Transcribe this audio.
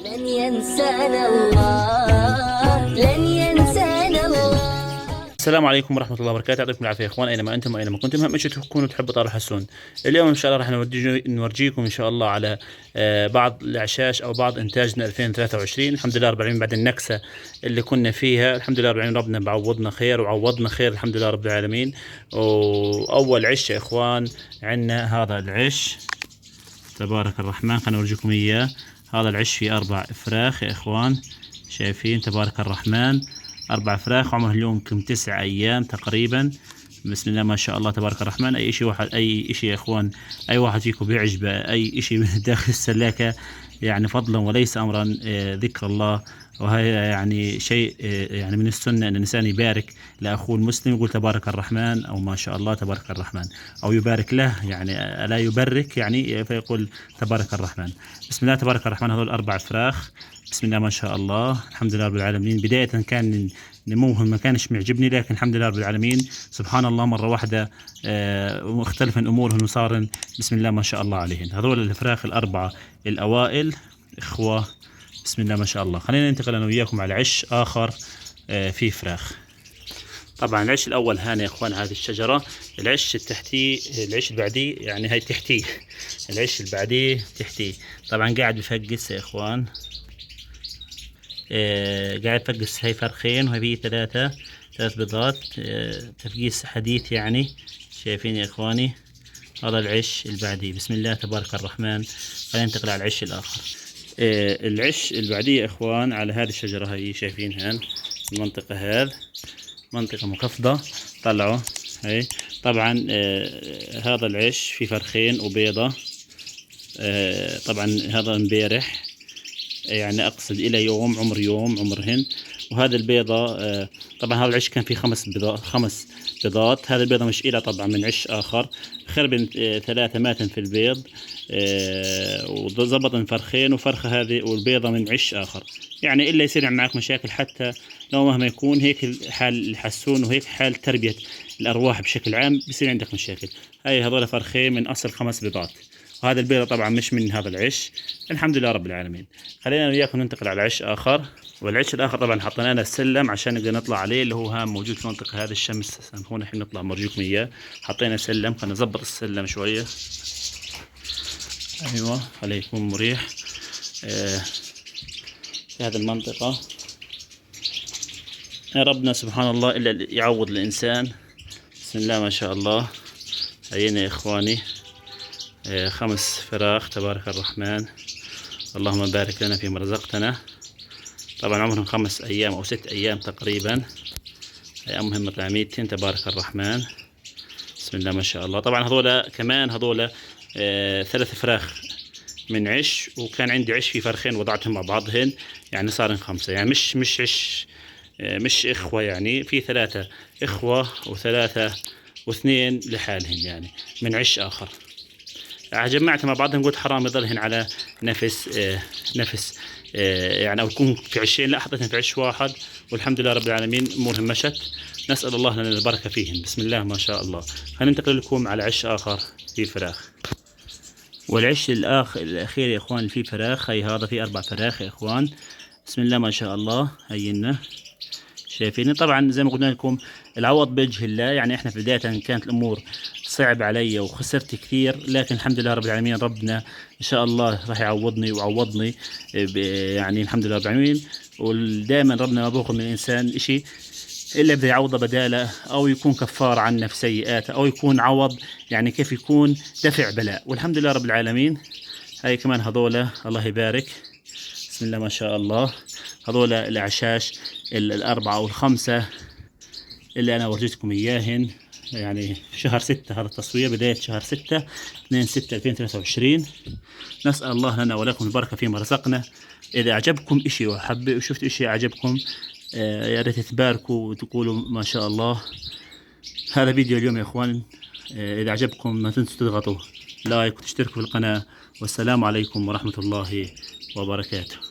لن ينسانا الله، لن ينسانا الله. السلام عليكم ورحمة الله وبركاته. يعطيكم العافية يا اخوان، اينما انتم واينما كنتم، اهم شيء تكونوا تحبوا طارق حسون. اليوم ان شاء الله راح نورجيكم ان شاء الله على بعض الاعشاش او بعض انتاجنا 2023. الحمد لله رب العالمين بعد النكسة اللي كنا فيها، الحمد لله رب العالمين ربنا بعوضنا خير وعوضنا خير الحمد لله رب العالمين. واول عش يا اخوان عندنا هذا العش تبارك الرحمن، خلينا نورجيكم اياه. هذا العش فيه 4 فراخ يا اخوان، شايفين تبارك الرحمن 4 فراخ، عمره اليوم يمكن 9 أيام تقريبا. بسم الله ما شاء الله تبارك الرحمن. أي شيء واحد، أي شيء يا إخوان، أي واحد فيكم بيعجبه أي شيء داخل السلاكة يعني فضلا وليس أمرا ذكر الله. وهي يعني شيء يعني من السنة أن الإنسان يبارك لأخوه المسلم، يقول تبارك الرحمن أو ما شاء الله تبارك الرحمن، أو يبارك له يعني ألا يبرك يعني فيقول تبارك الرحمن. بسم الله تبارك الرحمن. هذول 4 فراخ بسم الله ما شاء الله الحمد لله رب العالمين. بداية كان نموهم ما كانش معجبني، لكن الحمد لله رب العالمين سبحان الله مرة واحدة مختلف أمورهم وصار بسم الله ما شاء الله عليهم. هذول الفراخ ال4 الأوائل إخوة بسم الله ما شاء الله. خلينا ننتقل أنا وياكم على عش آخر فيه فراخ. طبعا العش الأول هان يا إخوان هذه الشجرة، العش التحتي العش البعدي يعني هاي تحتيه، العش البعدي تحتيه. طبعا قاعد بفقس يا إخوان، قاعد فقس. هاي فرخين وهي 3 بيضات، تفقيس حديث يعني، شايفين يا إخواني. هذا العش البعدي بسم الله تبارك الرحمن. خلينا ننتقل على العش الآخر. العش البعدي يا إخوان على هذه الشجرة هي، شايفين هان المنطقة، هذه منطقة مخفضة طلعوا هي. طبعا هذا العش في فرخين وبيضة، طبعا هذا امبارح يعني اقصد الى يوم عمرهن. وهذا البيضة طبعا هذا العش كان فيه 5 بيضات. هذا البيضة مش إلى طبعا من عش آخر، خربن 3 ماتن في البيض، وضبط فرخين وفرخة هذه والبيضة من عش آخر. يعني إلا يصير معك مشاكل، حتى لو مهما يكون هيك حال الحسون وهيك حال تربية الأرواح بشكل عام بيصير عندك مشاكل. هذول فرخين من أصل 5 بيضات، وهذا البيضة طبعا مش من هذا العش الحمد لله رب العالمين. خلينا وياكم ننتقل على عش آخر. والعش الآخر طبعا حطينا له السلم عشان نقدر نطلع عليه، اللي هو هام موجود في منطقة هذا الشمس. سامحونا الحين نطلع نورجيكم إياه. حطينا سلم، خلينا نظبط السلم شوية. أيوة خليه يكون مريح في هذه المنطقة. يا ربنا سبحان الله إلا يعوض الإنسان. بسم الله ما شاء الله. هينا يا إخواني 5 فراخ تبارك الرحمن، اللهم بارك لنا فيما رزقتنا. طبعا عمرهم 5 أيام أو 6 أيام تقريبا. هي أمهم مطعميتين تبارك الرحمن بسم الله ما شاء الله. طبعا هذول كمان هذول 3 فراخ من عش، وكان عندي عش في فرخين وضعتهم مع بعضهن يعني صار 5. يعني مش عش مش إخوة، يعني في 3 إخوة و3 و2 لحالهن يعني من عش آخر. جمعت مع بعضهم قلت حرام يضلهن على نفس يعني، او يكون في عشين، لا حطيتهم في عش واحد والحمد لله رب العالمين امورهم مشت. نسأل الله لنا البركة فيهم بسم الله ما شاء الله. هننتقل لكم على عش آخر في فراخ. والعش الأخير يا إخوان اللي فيه فراخ، هي هذا فيه 4 فراخ يا إخوان بسم الله ما شاء الله. هينا شايفين طبعا زي ما قلنا لكم العوض بوجه الله. يعني احنا في بداية كانت الامور صعب علي وخسرت كثير، لكن الحمد لله رب العالمين ربنا ان شاء الله راح يعوضني وعوضني يعني الحمد لله رب العالمين. ودائما ربنا ما بياخذ من الانسان اشي الا بده يعوضه بداله، او يكون كفار عنه في سيئاته، او يكون عوض يعني كيف يكون دفع بلاء. والحمد لله رب العالمين. هاي كمان هذول الله يبارك بسم الله ما شاء الله. هذول الأعشاش 4 أو 5 اللي أنا ورجيتكم إياهن يعني شهر 6. هذا التصوير بداية شهر 6 2/6/2023. نسأل الله لنا ولكم البركة فيما رزقنا. إذا أعجبكم إشي وشفت إشي أعجبكم يا ريت تباركوا وتقولوا ما شاء الله. هذا فيديو اليوم يا إخوان، إذا أعجبكم ما تنسوا تضغطوا لايك وتشتركوا في القناة. والسلام عليكم ورحمة الله وبركاته.